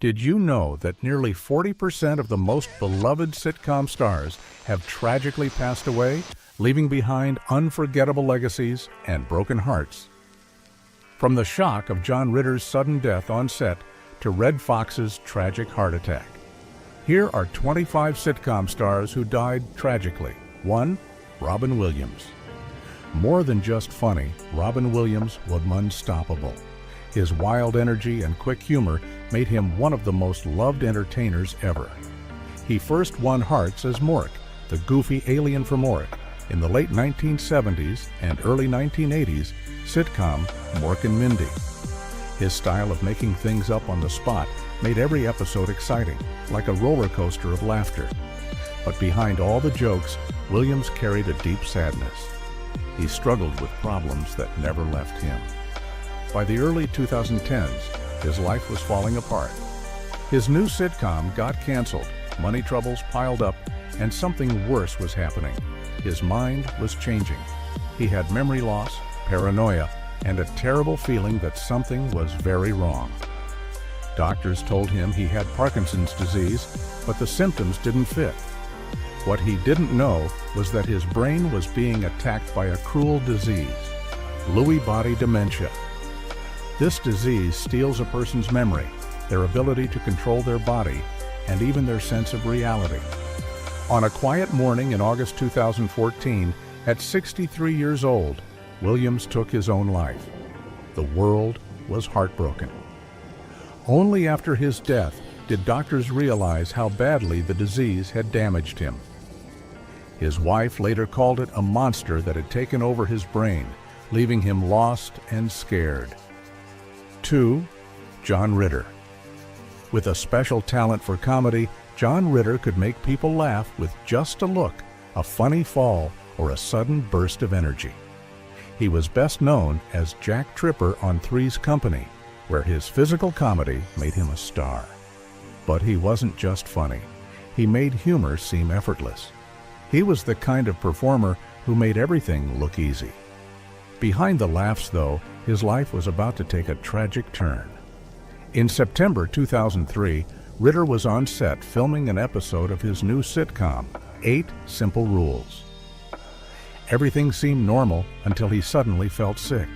Did you know that nearly 40% of the most beloved sitcom stars have tragically passed away, leaving behind unforgettable legacies and broken hearts? From the shock of John Ritter's sudden death on set to Redd Foxx's tragic heart attack, here are 25 sitcom stars who died tragically. 1. Robin Williams. More than just funny, Robin Williams was unstoppable. His wild energy and quick humor made him one of the most loved entertainers ever. He first won hearts as Mork, the goofy alien from Mork, in the late 1970s and early 1980s sitcom Mork and Mindy. His style of making things up on the spot made every episode exciting, like a roller coaster of laughter. But behind all the jokes, Williams carried a deep sadness. He struggled with problems that never left him. By the early 2010s, his life was falling apart. His new sitcom got canceled, money troubles piled up, and something worse was happening. His mind was changing. He had memory loss, paranoia, and a terrible feeling that something was very wrong. Doctors told him he had Parkinson's disease, but the symptoms didn't fit. What he didn't know was that his brain was being attacked by a cruel disease, Lewy body dementia. This disease steals a person's memory, their ability to control their body, and even their sense of reality. On a quiet morning in August 2014, at 63 years old, Williams took his own life. The world was heartbroken. Only after his death did doctors realize how badly the disease had damaged him. His wife later called it a monster that had taken over his brain, leaving him lost and scared. 2. John Ritter. With a special talent for comedy, John Ritter could make people laugh with just a look, a funny fall, or a sudden burst of energy. He was best known as Jack Tripper on Three's Company, where his physical comedy made him a star. But he wasn't just funny. He made humor seem effortless. He was the kind of performer who made everything look easy. Behind the laughs, though, his life was about to take a tragic turn. In September 2003, Ritter was on set filming an episode of his new sitcom, 8 Simple Rules. Everything seemed normal until he suddenly felt sick.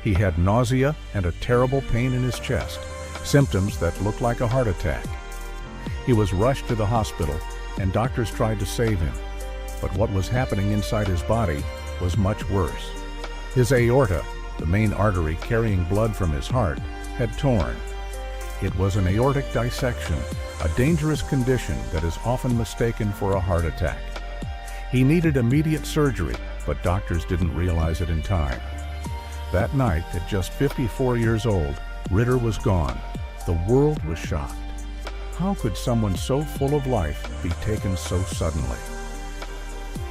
He had nausea and a terrible pain in his chest, symptoms that looked like a heart attack. He was rushed to the hospital, and doctors tried to save him. But what was happening inside his body was much worse. His aorta, the main artery carrying blood from his heart, had torn. It was an aortic dissection, a dangerous condition that is often mistaken for a heart attack. He needed immediate surgery, but doctors didn't realize it in time. That night, at just 54 years old, Ritter was gone. The world was shocked. How could someone so full of life be taken so suddenly?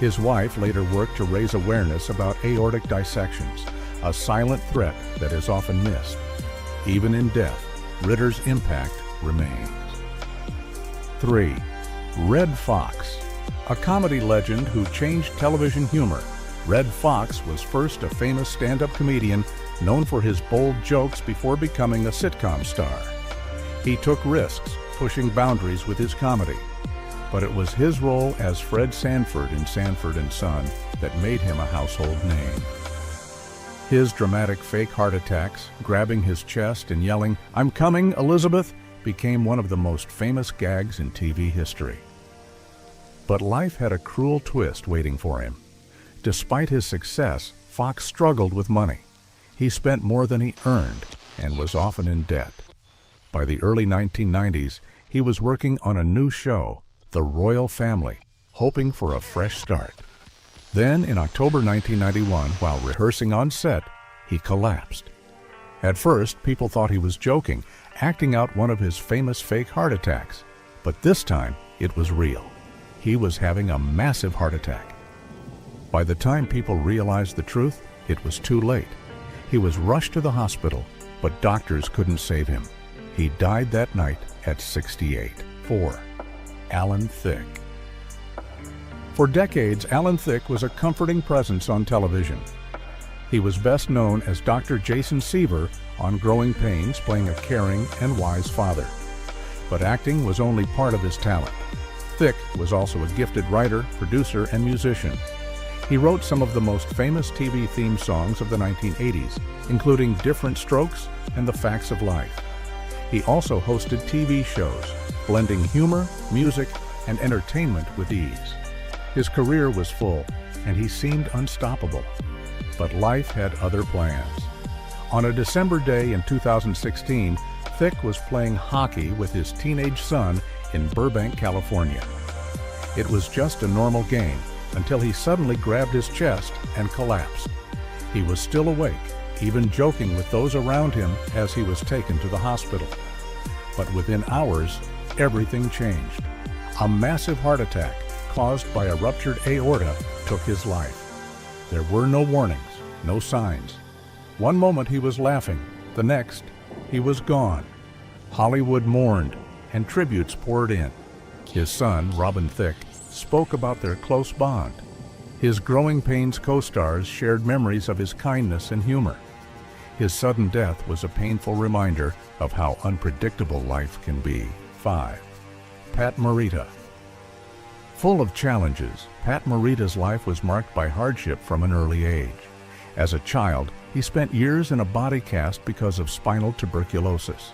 His wife later worked to raise awareness about aortic dissections, a silent threat that is often missed. Even in death, Ritter's impact remains. 3. Redd Foxx. A comedy legend who changed television humor, Redd Foxx was first a famous stand-up comedian known for his bold jokes before becoming a sitcom star. He took risks, pushing boundaries with his comedy. But it was his role as Fred Sanford in Sanford and Son that made him a household name. His dramatic fake heart attacks, grabbing his chest and yelling, "I'm coming, Elizabeth," became one of the most famous gags in TV history. But life had a cruel twist waiting for him. Despite his success, Foxx struggled with money. He spent more than he earned and was often in debt. By the early 1990s, he was working on a new show, The Royal Family, hoping for a fresh start. Then, in October 1991, while rehearsing on set, he collapsed. At first, people thought he was joking, acting out one of his famous fake heart attacks. But this time, it was real. He was having a massive heart attack. By the time people realized the truth, it was too late. He was rushed to the hospital, but doctors couldn't save him. He died that night at 68. 4. Alan Thicke. For decades, Alan Thicke was a comforting presence on television. He was best known as Dr. Jason Seaver on Growing Pains, playing a caring and wise father. But acting was only part of his talent. Thicke was also a gifted writer, producer, and musician. He wrote some of the most famous TV theme songs of the 1980s, including Different Strokes and The Facts of Life. He also hosted TV shows, blending humor, music, and entertainment with ease. His career was full, and he seemed unstoppable. But life had other plans. On a December day in 2016, Thicke was playing hockey with his teenage son in Burbank, California. It was just a normal game until he suddenly grabbed his chest and collapsed. He was still awake, even joking with those around him as he was taken to the hospital. But within hours, everything changed. A massive heart attack caused by a ruptured aorta took his life. There were no warnings, no signs. One moment he was laughing, the next, he was gone. Hollywood mourned, and tributes poured in. His son, Robin Thicke, spoke about their close bond. His Growing Pains co-stars shared memories of his kindness and humor. His sudden death was a painful reminder of how unpredictable life can be. 5. Pat Morita. Full of challenges, Pat Morita's life was marked by hardship from an early age. As a child, he spent years in a body cast because of spinal tuberculosis.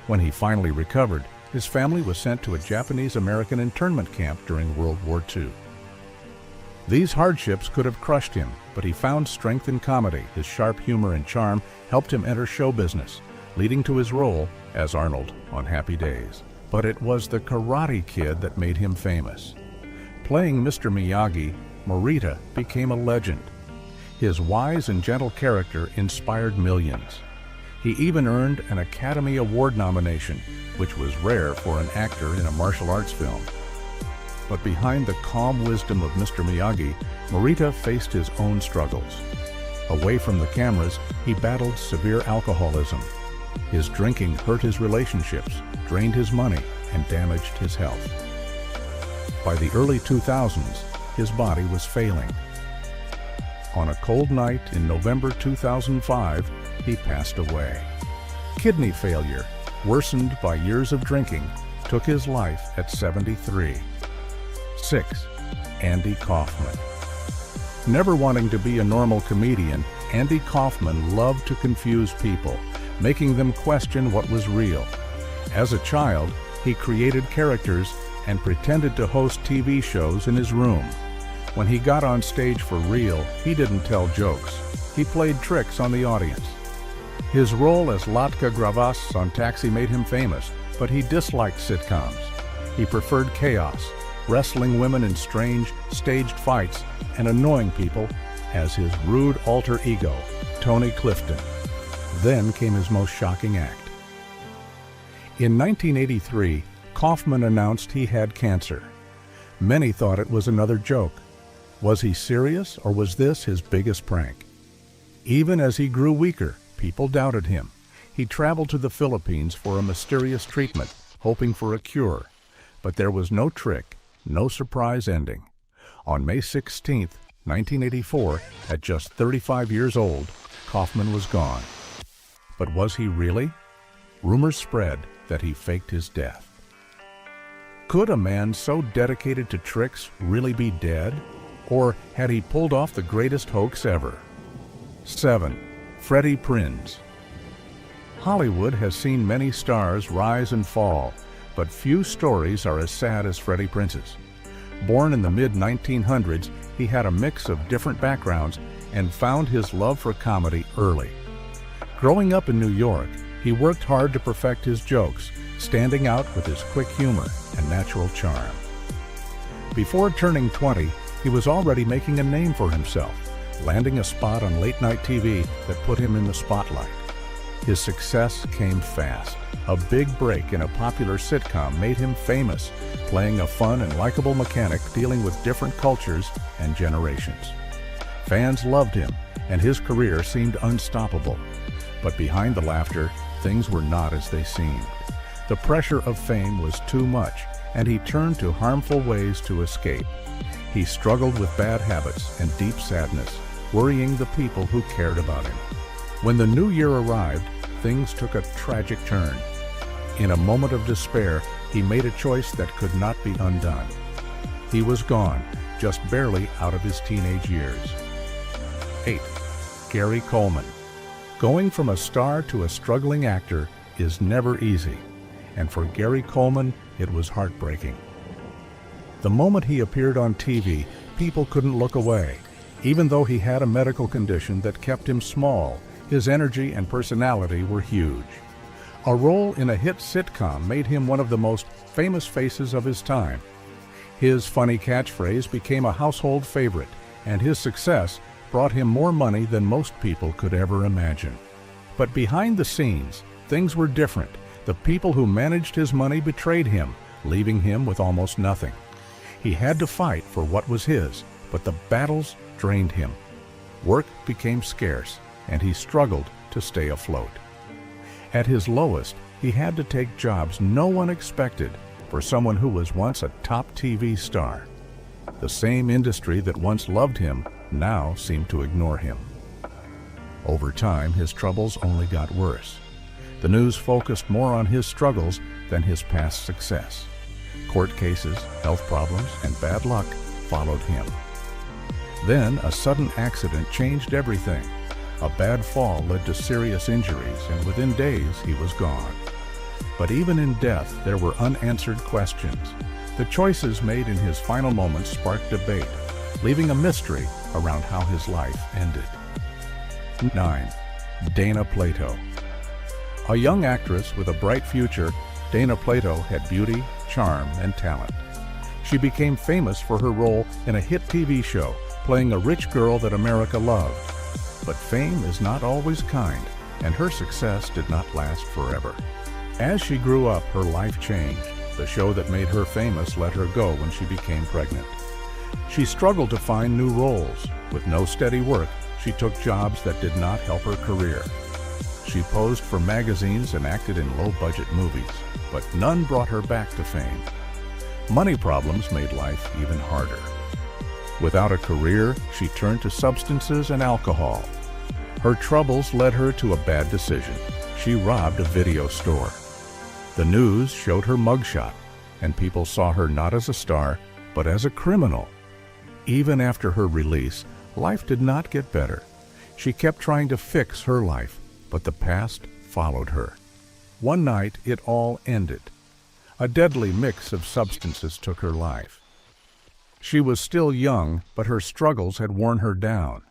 When he finally recovered, his family was sent to a Japanese-American internment camp during World War II. These hardships could have crushed him, but he found strength in comedy. His sharp humor and charm helped him enter show business, leading to his role as Arnold on Happy Days. But it was the Karate Kid that made him famous. Playing Mr. Miyagi, Morita became a legend. His wise and gentle character inspired millions. He even earned an Academy Award nomination, which was rare for an actor in a martial arts film. But behind the calm wisdom of Mr. Miyagi, Morita faced his own struggles. Away from the cameras, he battled severe alcoholism. His drinking hurt his relationships, drained his money, and damaged his health. By the early 2000s, his body was failing. On a cold night in November 2005, he passed away. Kidney failure, worsened by years of drinking, took his life at 73. 6. Andy Kaufman. Never wanting to be a normal comedian, Andy Kaufman loved to confuse people, making them question what was real. As a child, he created characters and pretended to host TV shows in his room. When he got on stage for real, he didn't tell jokes. He played tricks on the audience. His role as Latka Gravas on Taxi made him famous, but he disliked sitcoms. He preferred chaos, wrestling women in strange, staged fights, and annoying people as his rude alter ego, Tony Clifton. Then came his most shocking act. In 1983, Kaufman announced he had cancer. Many thought it was another joke. Was he serious, or was this his biggest prank? Even as he grew weaker, people doubted him. He traveled to the Philippines for a mysterious treatment, hoping for a cure. But there was no trick, no surprise ending. On May 16, 1984, at just 35 years old, Kaufman was gone. But was he really? Rumors spread that he faked his death. Could a man so dedicated to tricks really be dead? Or had he pulled off the greatest hoax ever? 7. Freddie Prinze. Hollywood has seen many stars rise and fall, but few stories are as sad as Freddie Prinze's. Born in the mid-1900s, he had a mix of different backgrounds and found his love for comedy early. Growing up in New York, he worked hard to perfect his jokes, standing out with his quick humor and natural charm. Before turning 20, he was already making a name for himself, landing a spot on late-night TV that put him in the spotlight. His success came fast. A big break in a popular sitcom made him famous, playing a fun and likable mechanic dealing with different cultures and generations. Fans loved him, and his career seemed unstoppable. But behind the laughter, things were not as they seemed. The pressure of fame was too much, and he turned to harmful ways to escape. He struggled with bad habits and deep sadness, worrying the people who cared about him. When the new year arrived, things took a tragic turn. In a moment of despair, he made a choice that could not be undone. He was gone, just barely out of his teenage years. 8. Gary Coleman. Going from a star to a struggling actor is never easy, and for Gary Coleman, it was heartbreaking. The moment he appeared on TV, people couldn't look away. Even though he had a medical condition that kept him small, his energy and personality were huge. A role in a hit sitcom made him one of the most famous faces of his time. His funny catchphrase became a household favorite, and his success brought him more money than most people could ever imagine. But behind the scenes, things were different. The people who managed his money betrayed him, leaving him with almost nothing. He had to fight for what was his, but the battles drained him. Work became scarce, and he struggled to stay afloat. At his lowest, he had to take jobs no one expected for someone who was once a top TV star. The same industry that once loved him now seemed to ignore him. Over time, his troubles only got worse. The news focused more on his struggles than his past success. Court cases, health problems, and bad luck followed him. Then a sudden accident changed everything. A bad fall led to serious injuries, and within days he was gone. But even in death, there were unanswered questions. The choices made in his final moments sparked debate, leaving a mystery around how his life ended. 9. Dana Plato. A young actress with a bright future, Dana Plato had beauty, charm, and talent. She became famous for her role in a hit TV show, playing a rich girl that America loved. But fame is not always kind, and her success did not last forever. As she grew up, her life changed. The show that made her famous let her go when she became pregnant. She struggled to find new roles. With no steady work, she took jobs that did not help her career. She posed for magazines and acted in low-budget movies, but none brought her back to fame. Money problems made life even harder. Without a career, she turned to substances and alcohol. Her troubles led her to a bad decision. She robbed a video store. The news showed her mugshot, and people saw her not as a star, but as a criminal. Even after her release, life did not get better. She kept trying to fix her life, but the past followed her. One night, it all ended. A deadly mix of substances took her life. She was still young, but her struggles had worn her down.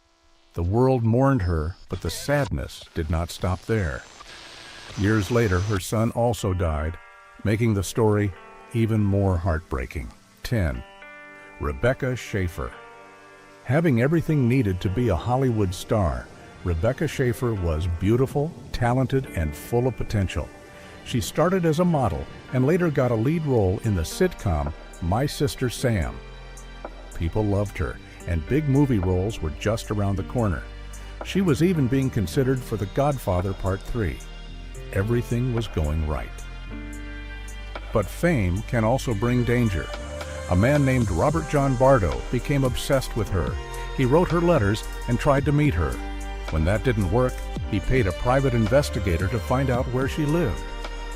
The world mourned her, but the sadness did not stop there. Years later, her son also died, making the story even more heartbreaking. 10. Rebecca Schaeffer. Having everything needed to be a Hollywood star, Rebecca Schaeffer was beautiful, talented, and full of potential. She started as a model and later got a lead role in the sitcom My Sister Sam. People loved her, and big movie roles were just around the corner. She was even being considered for The Godfather Part 3. Everything was going right. But fame can also bring danger. A man named Robert John Bardo became obsessed with her. He wrote her letters and tried to meet her. When that didn't work, he paid a private investigator to find out where she lived.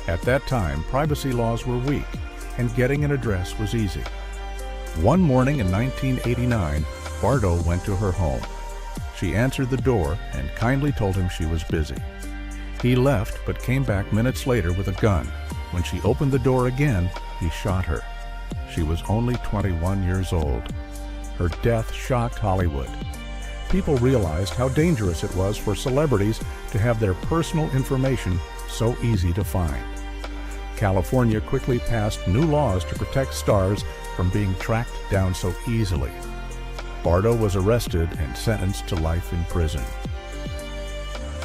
At that time, privacy laws were weak, and getting an address was easy. One morning in 1989, Bardo went to her home. She answered the door and kindly told him she was busy. He left, but came back minutes later with a gun. When she opened the door again, he shot her. She was only 21 years old. Her death shocked Hollywood. People realized how dangerous it was for celebrities to have their personal information so easy to find. California quickly passed new laws to protect stars from being tracked down so easily. Bardo was arrested and sentenced to life in prison.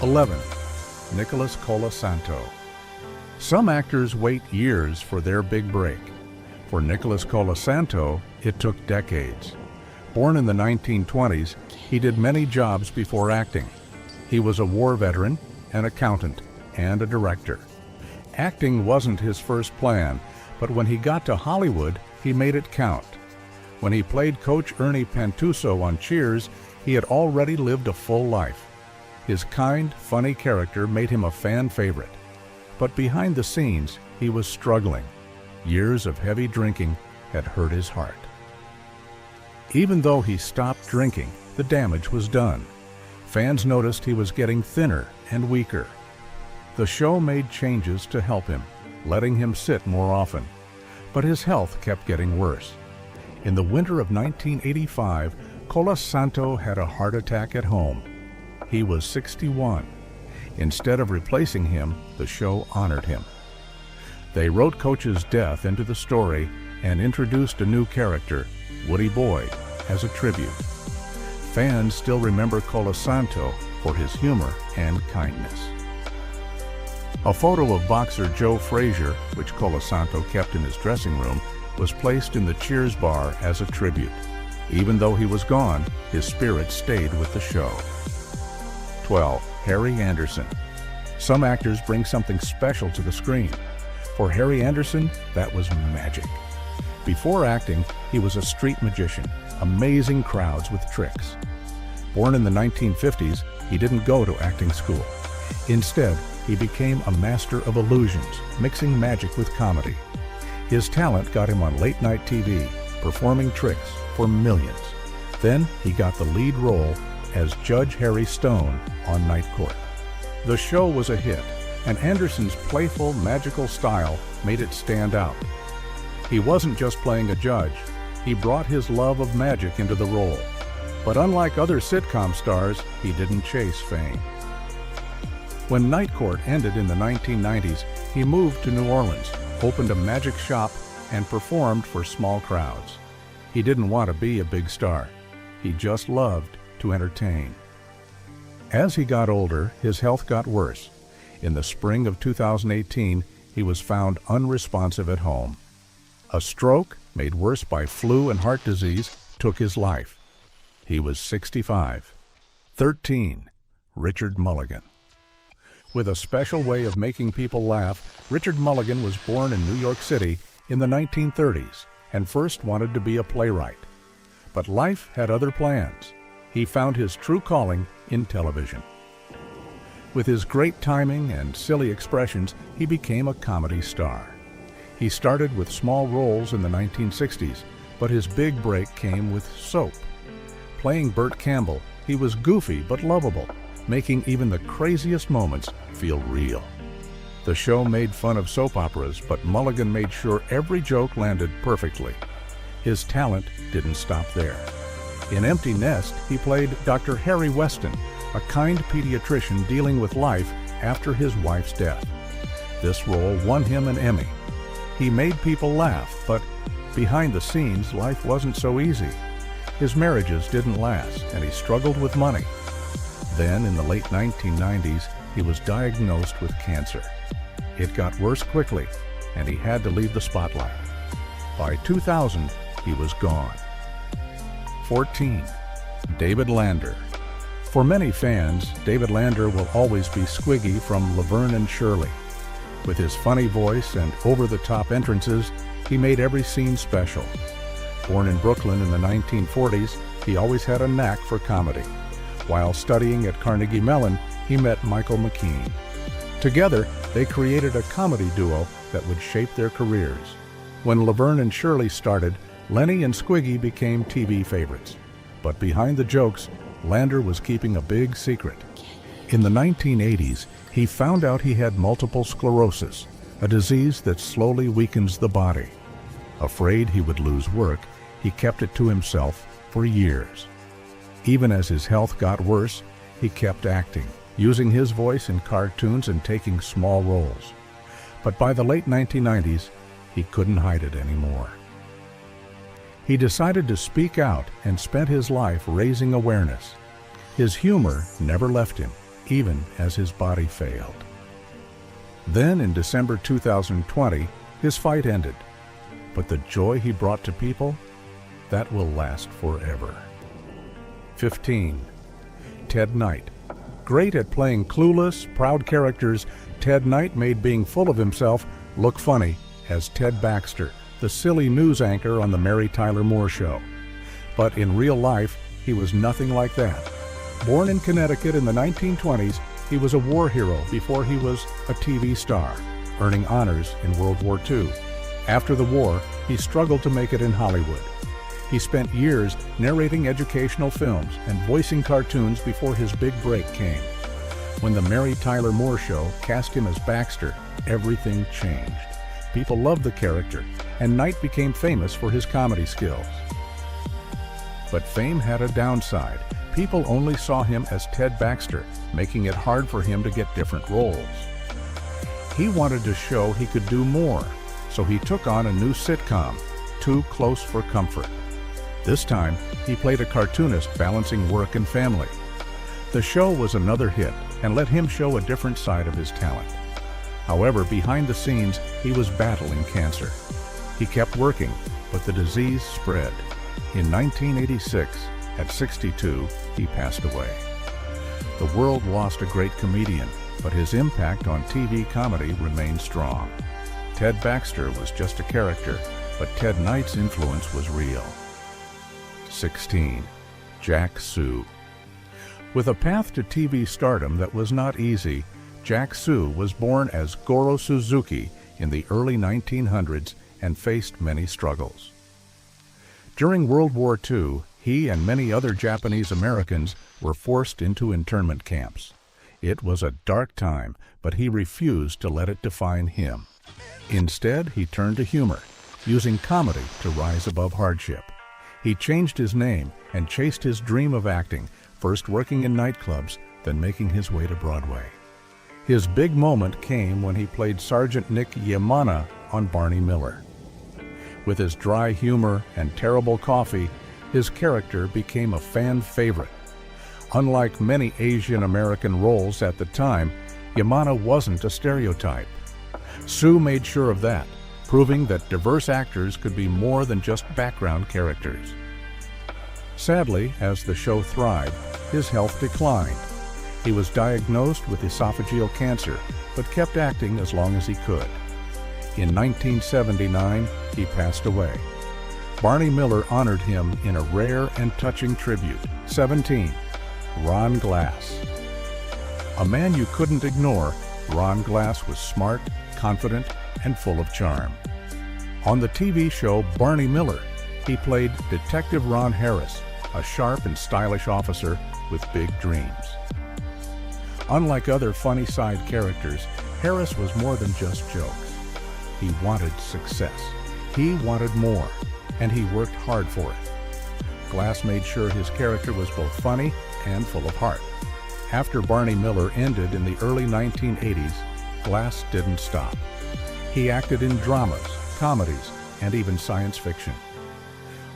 11. Nicholas Colasanto. Some actors wait years for their big break. For Nicholas Colasanto, it took decades. Born in the 1920s, he did many jobs before acting. He was a war veteran, an accountant, and a director. Acting wasn't his first plan, but when he got to Hollywood, he made it count. When he played Coach Ernie Pantuso on Cheers, he had already lived a full life. His kind, funny character made him a fan favorite. But behind the scenes, he was struggling. Years of heavy drinking had hurt his heart. Even though he stopped drinking, the damage was done. Fans noticed he was getting thinner and weaker. The show made changes to help him, letting him sit more often. But his health kept getting worse. In the winter of 1985, Colasanto had a heart attack at home. He was 61. Instead of replacing him, the show honored him. They wrote Coach's death into the story and introduced a new character, Woody Boyd, as a tribute. Fans still remember Colasanto for his humor and kindness. A photo of boxer Joe Frazier, which Colasanto kept in his dressing room, was placed in the Cheers bar as a tribute. Even though he was gone, his spirit stayed with the show. 12. Harry Anderson. Some actors bring something special to the screen. For Harry Anderson, that was magic. Before acting, he was a street magician, amazing crowds with tricks. Born in the 1950s, he didn't go to acting school. Instead, he became a master of illusions, mixing magic with comedy. His talent got him on late-night TV, performing tricks for millions. Then he got the lead role as Judge Harry Stone on Night Court. The show was a hit, and Anderson's playful, magical style made it stand out. He wasn't just playing a judge, he brought his love of magic into the role. But unlike other sitcom stars, he didn't chase fame. When Night Court ended in the 1990s, he moved to New Orleans, opened a magic shop, and performed for small crowds. He didn't want to be a big star. He just loved to entertain. As he got older, his health got worse. In the spring of 2018, he was found unresponsive at home. A stroke, made worse by flu and heart disease, took his life. He was 65. 13. Richard Mulligan. With a special way of making people laugh, Richard Mulligan was born in New York City in the 1930s and first wanted to be a playwright. But life had other plans. He found his true calling in television. With his great timing and silly expressions, he became a comedy star. He started with small roles in the 1960s, but his big break came with Soap. Playing Burt Campbell, he was goofy but lovable, making even the craziest moments feel real. The show made fun of soap operas, but Mulligan made sure every joke landed perfectly. His talent didn't stop there. In Empty Nest, he played Dr. Harry Weston, a kind pediatrician dealing with life after his wife's death. This role won him an Emmy. He made people laugh, but behind the scenes, life wasn't so easy. His marriages didn't last, and he struggled with money. Then, in the late 1990s, he was diagnosed with cancer. It got worse quickly, and he had to leave the spotlight. By 2000, he was gone. 14. David Lander. For many fans, David Lander will always be Squiggy from Laverne and Shirley. With his funny voice and over-the-top entrances, he made every scene special. Born in Brooklyn in the 1940s, he always had a knack for comedy. While studying at Carnegie Mellon, he met Michael McKean. Together, they created a comedy duo that would shape their careers. When Laverne and Shirley started, Lenny and Squiggy became TV favorites. But behind the jokes, Lander was keeping a big secret. In the 1980s, he found out he had multiple sclerosis, a disease that slowly weakens the body. Afraid he would lose work, he kept it to himself for years. Even as his health got worse, he kept acting, using his voice in cartoons and taking small roles. But by the late 1990s, he couldn't hide it anymore. He decided to speak out and spent his life raising awareness. His humor never left him, even as his body failed. Then in December 2020, his fight ended. But the joy he brought to people, that will last forever. 15. Ted Knight. Great at playing clueless, proud characters, Ted Knight made being full of himself look funny as Ted Baxter, the silly news anchor on the Mary Tyler Moore Show. But in real life, he was nothing like that. Born in Connecticut in the 1920s, he was a war hero before he was a TV star, earning honors in World War II. After the war, he struggled to make it in Hollywood. He spent years narrating educational films and voicing cartoons before his big break came. When the Mary Tyler Moore Show cast him as Baxter, everything changed. People loved the character, and Knight became famous for his comedy skills. But fame had a downside. People only saw him as Ted Baxter, making it hard for him to get different roles. He wanted to show he could do more, so he took on a new sitcom, Too Close for Comfort. This time, he played a cartoonist balancing work and family. The show was another hit and let him show a different side of his talent. However, behind the scenes, he was battling cancer. He kept working, but the disease spread. In 1986, at 62, he passed away. The world lost a great comedian, but his impact on TV comedy remained strong. Ted Baxter was just a character, but Ted Knight's influence was real. 16. Jack Sue. With a path to TV stardom that was not easy, Jack Sue was born as Goro Suzuki in the early 1900s and faced many struggles. During World War II, he and many other Japanese Americans were forced into internment camps. It was a dark time, but he refused to let it define him. Instead, he turned to humor, using comedy to rise above hardship. He changed his name and chased his dream of acting, first working in nightclubs, then making his way to Broadway. His big moment came when he played Sergeant Nick Yamana on Barney Miller. With his dry humor and terrible coffee, his character became a fan favorite. Unlike many Asian American roles at the time, Yamana wasn't a stereotype. Sue made sure of that, proving that diverse actors could be more than just background characters. Sadly, as the show thrived, his health declined. He was diagnosed with esophageal cancer, but kept acting as long as he could. In 1979, he passed away. Barney Miller honored him in a rare and touching tribute. 17. Ron Glass. A man you couldn't ignore, Ron Glass was smart, confident, and full of charm. On the TV show Barney Miller, he played Detective Ron Harris, a sharp and stylish officer with big dreams. Unlike other funny side characters, Harris was more than just jokes. He wanted success. He wanted more, and he worked hard for it. Glass made sure his character was both funny and full of heart. After Barney Miller ended in the early 1980s, Glass didn't stop. He acted in dramas, comedies, and even science fiction.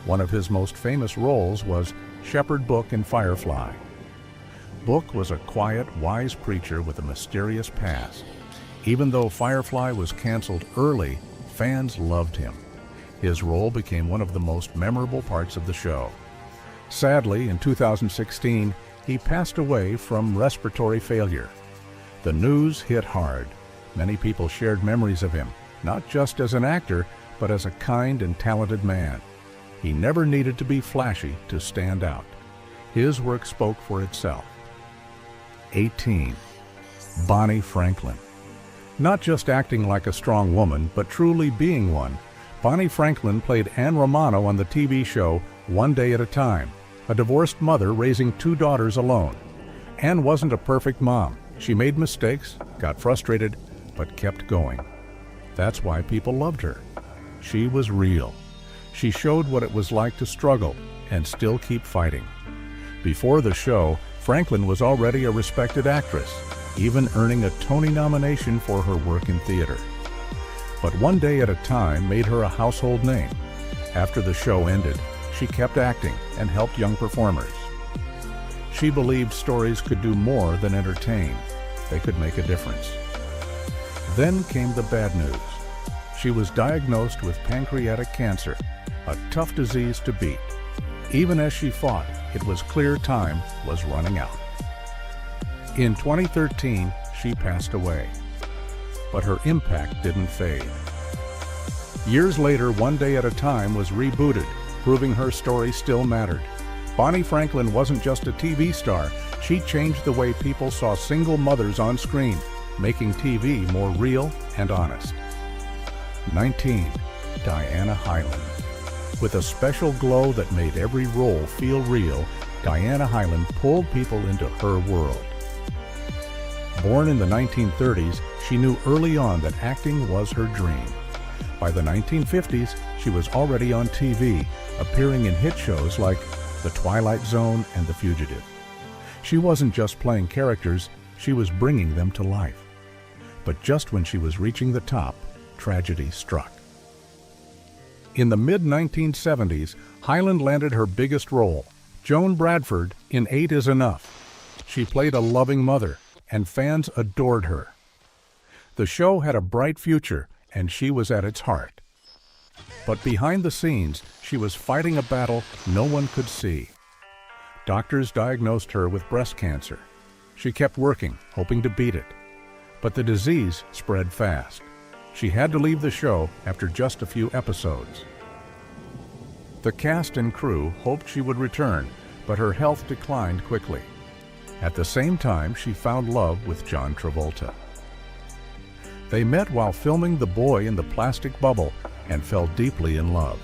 One of his most famous roles was Shepherd Book in Firefly. Book was a quiet, wise preacher with a mysterious past. Even though Firefly was canceled early, fans loved him. His role became one of the most memorable parts of the show. Sadly, in 2016, he passed away from respiratory failure. The news hit hard. Many people shared memories of him, not just as an actor, but as a kind and talented man. He never needed to be flashy to stand out. His work spoke for itself. 18. Bonnie Franklin. Not just acting like a strong woman, but truly being one, Bonnie Franklin played Anne Romano on the TV show One Day at a Time, a divorced mother raising two daughters alone. Anne wasn't a perfect mom. She made mistakes, got frustrated, but kept going. That's why people loved her. She was real. She showed what it was like to struggle and still keep fighting. Before the show, Franklin was already a respected actress, even earning a Tony nomination for her work in theater. But One Day at a Time made her a household name. After the show ended, she kept acting and helped young performers. She believed stories could do more than entertain. They could make a difference. Then came the bad news. She was diagnosed with pancreatic cancer, a tough disease to beat. Even as she fought, it was clear time was running out. In 2013, she passed away, but her impact didn't fade. Years later, One Day at a Time was rebooted, proving her story still mattered. Bonnie Franklin wasn't just a TV star, she changed the way people saw single mothers on screen, making TV more real and honest. 19. Diana Hyland. With a special glow that made every role feel real, Diana Hyland pulled people into her world. Born in the 1930s, she knew early on that acting was her dream. By the 1950s, she was already on TV, appearing in hit shows like The Twilight Zone and The Fugitive. She wasn't just playing characters, she was bringing them to life. But just when she was reaching the top, tragedy struck. In the mid-1970s, Hyland landed her biggest role, Joan Bradford, in 8 is Enough. She played a loving mother, and fans adored her. The show had a bright future, and she was at its heart. But behind the scenes, she was fighting a battle no one could see. Doctors diagnosed her with breast cancer. She kept working, hoping to beat it. But the disease spread fast. She had to leave the show after just a few episodes. The cast and crew hoped she would return, but her health declined quickly. At the same time, she found love with John Travolta. They met while filming The Boy in the Plastic Bubble and fell deeply in love.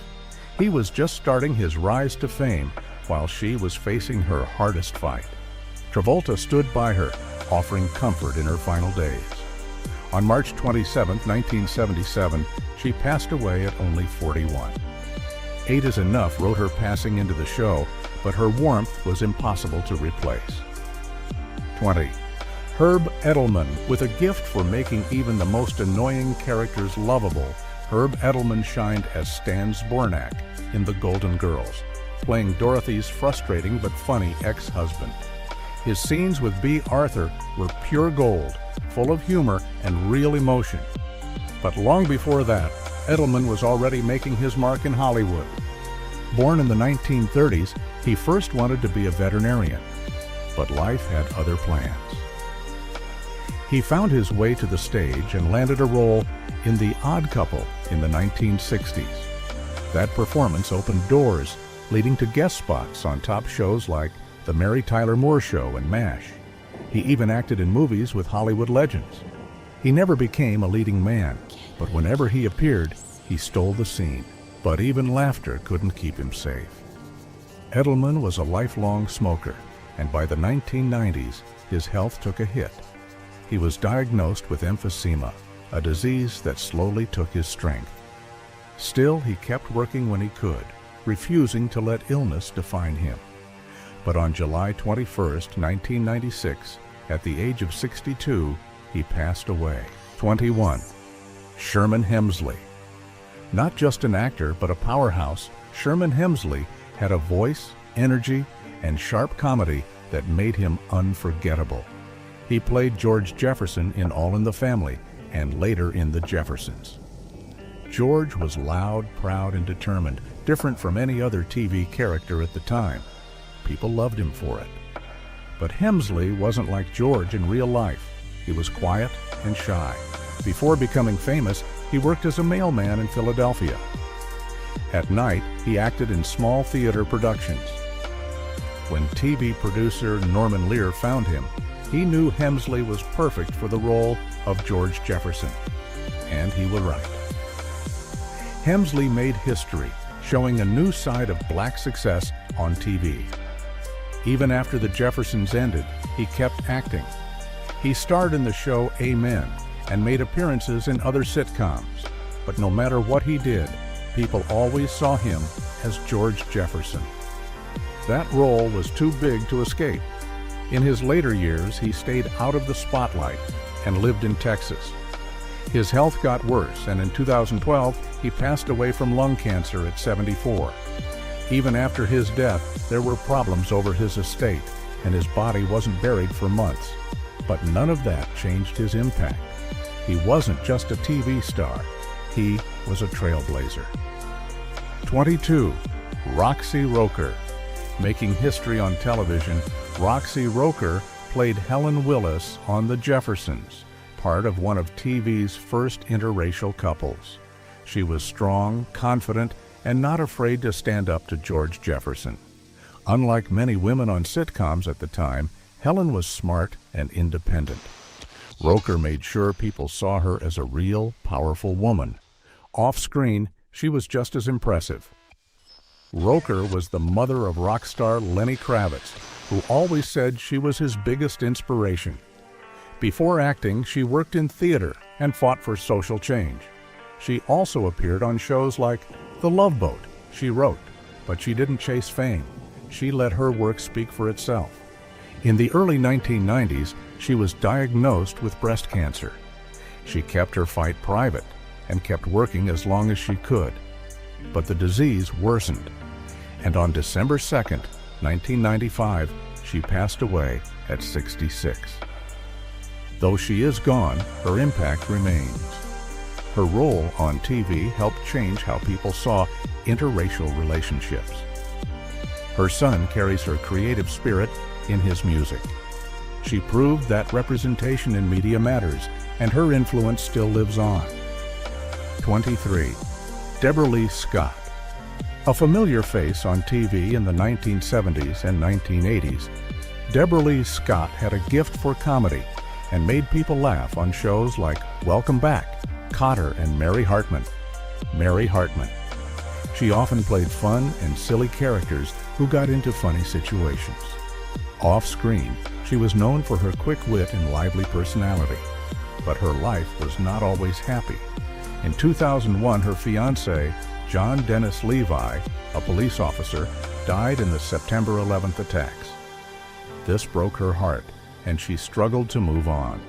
He was just starting his rise to fame while she was facing her hardest fight. Travolta stood by her, offering comfort in her final days. On March 27, 1977, she passed away at only 41. 8 is Enough wrote her passing into the show, but her warmth was impossible to replace. 20. Herb Edelman. With a gift for making even the most annoying characters lovable, Herb Edelman shined as Stan Zbornak in The Golden Girls, playing Dorothy's frustrating but funny ex-husband. His scenes with B. Arthur were pure gold, full of humor and real emotion. But long before that, Edelman was already making his mark in Hollywood. Born in the 1930s, he first wanted to be a veterinarian, but life had other plans. He found his way to the stage and landed a role in The Odd Couple in the 1960s. That performance opened doors, leading to guest spots on top shows like The Mary Tyler Moore Show and MASH. He even acted in movies with Hollywood legends. He never became a leading man, but whenever he appeared, he stole the scene. But even laughter couldn't keep him safe. Edelman was a lifelong smoker, and by the 1990s, his health took a hit. He was diagnosed with emphysema, a disease that slowly took his strength. Still, he kept working when he could, refusing to let illness define him. But on July 21, 1996, at the age of 62, he passed away. 21. Sherman Hemsley. Not just an actor, but a powerhouse, Sherman Hemsley had a voice, energy, and sharp comedy that made him unforgettable. He played George Jefferson in All in the Family and later in The Jeffersons. George was loud, proud, and determined, different from any other TV character at the time. People loved him for it. But Hemsley wasn't like George in real life. He was quiet and shy. Before becoming famous, he worked as a mailman in Philadelphia. At night, he acted in small theater productions. When TV producer Norman Lear found him, he knew Hemsley was perfect for the role of George Jefferson. And he was right. Hemsley made history, showing a new side of black success on TV. Even after The Jeffersons ended, he kept acting. He starred in the show Amen and made appearances in other sitcoms. But no matter what he did, people always saw him as George Jefferson. That role was too big to escape. In his later years, he stayed out of the spotlight and lived in Texas. His health got worse, and in 2012, he passed away from lung cancer at 74. Even after his death, there were problems over his estate, and his body wasn't buried for months. But none of that changed his impact. He wasn't just a TV star. He was a trailblazer. 22. Roxy Roker. Making history on television, Roxy Roker played Helen Willis on The Jeffersons, part of one of TV's first interracial couples. She was strong, confident, and not afraid to stand up to George Jefferson. Unlike many women on sitcoms at the time, Helen was smart and independent. Roker made sure people saw her as a real, powerful woman. Off-screen, she was just as impressive. Roker was the mother of rock star Lenny Kravitz, who always said she was his biggest inspiration. Before acting, she worked in theater and fought for social change. She also appeared on shows like The Love Boat. She wrote, but she didn't chase fame. She let her work speak for itself. In the early 1990s, she was diagnosed with breast cancer. She kept her fight private and kept working as long as she could. But the disease worsened, and on December 2nd, 1995, she passed away at 66. Though she is gone, her impact remains. Her role on TV helped change how people saw interracial relationships. Her son carries her creative spirit in his music. She proved that representation in media matters, and her influence still lives on. 23. Deborah Lee Scott. A familiar face on TV in the 1970s and 1980s, Deborah Lee Scott had a gift for comedy and made people laugh on shows like Welcome Back, Cotter, and Mary Hartman. Mary Hartman. She often played fun and silly characters who got into funny situations. Off-screen, she was known for her quick wit and lively personality, but her life was not always happy. In 2001, her fiancé, John Dennis Levi, a police officer, died in the September 11th attacks. This broke her heart, and she struggled to move on.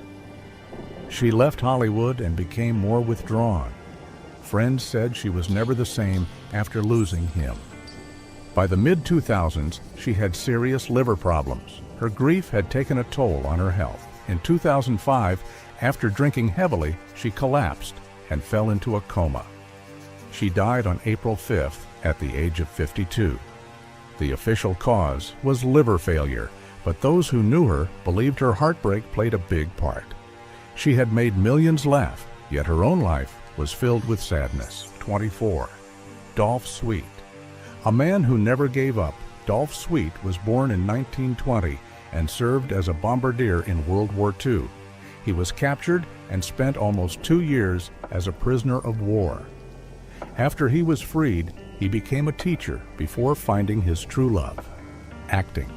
She left Hollywood and became more withdrawn. Friends said she was never the same after losing him. By the mid-2000s, she had serious liver problems. Her grief had taken a toll on her health. In 2005, after drinking heavily, she collapsed and fell into a coma. She died on April 5th at the age of 52. The official cause was liver failure, but those who knew her believed her heartbreak played a big part. She had made millions laugh, yet her own life was filled with sadness. 24. Dolph Sweet. A man who never gave up, Dolph Sweet was born in 1920 and served as a bombardier in World War II. He was captured and spent almost 2 years as a prisoner of war. After he was freed, he became a teacher before finding his true love, acting.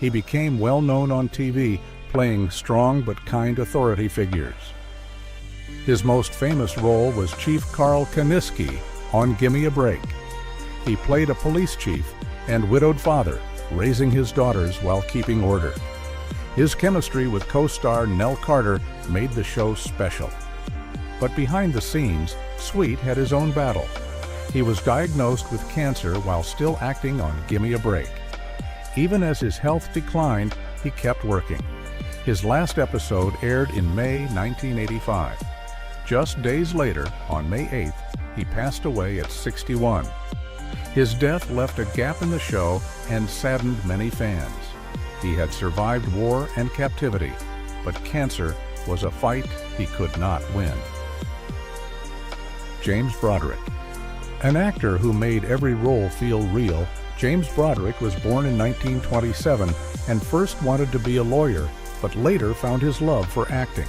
He became well known on TV, playing strong but kind authority figures. His most famous role was Chief Carl Kaniski on Gimme a Break. He played a police chief and widowed father, raising his daughters while keeping order. His chemistry with co-star Nell Carter made the show special. But behind the scenes, Sweet had his own battle. He was diagnosed with cancer while still acting on Gimme a Break. Even as his health declined, he kept working. His last episode aired in May 1985. Just days later, on May 8th, he passed away at 61. His death left a gap in the show and saddened many fans. He had survived war and captivity, but cancer was a fight he could not win. James Broderick. An actor who made every role feel real, James Broderick was born in 1927 and first wanted to be a lawyer, but later found his love for acting.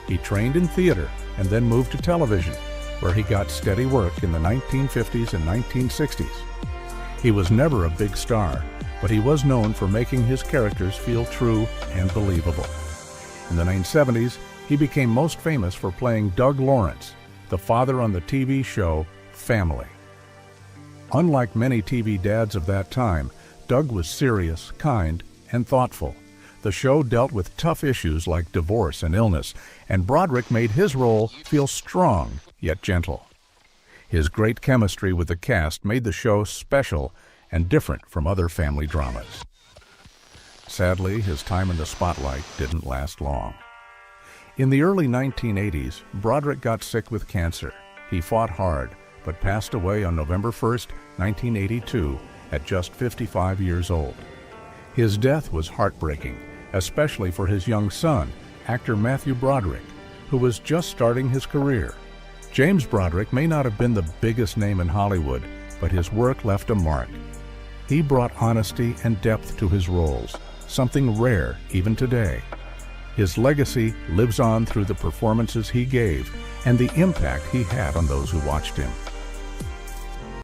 He trained in theater and then moved to television, where he got steady work in the 1950s and 1960s. He was never a big star, but he was known for making his characters feel true and believable. In the 1970s, he became most famous for playing Doug Lawrence, the father on the TV show Family. Unlike many TV dads of that time, Doug was serious, kind, and thoughtful. The show dealt with tough issues like divorce and illness, and Broderick made his role feel strong yet gentle. His great chemistry with the cast made the show special and different from other family dramas. Sadly, his time in the spotlight didn't last long. In the early 1980s, Broderick got sick with cancer. He fought hard, but passed away on November 1st, 1982, at just 55 years old. His death was heartbreaking, especially for his young son, actor Matthew Broderick, who was just starting his career. James Broderick may not have been the biggest name in Hollywood, but his work left a mark. He brought honesty and depth to his roles, something rare even today. His legacy lives on through the performances he gave and the impact he had on those who watched him.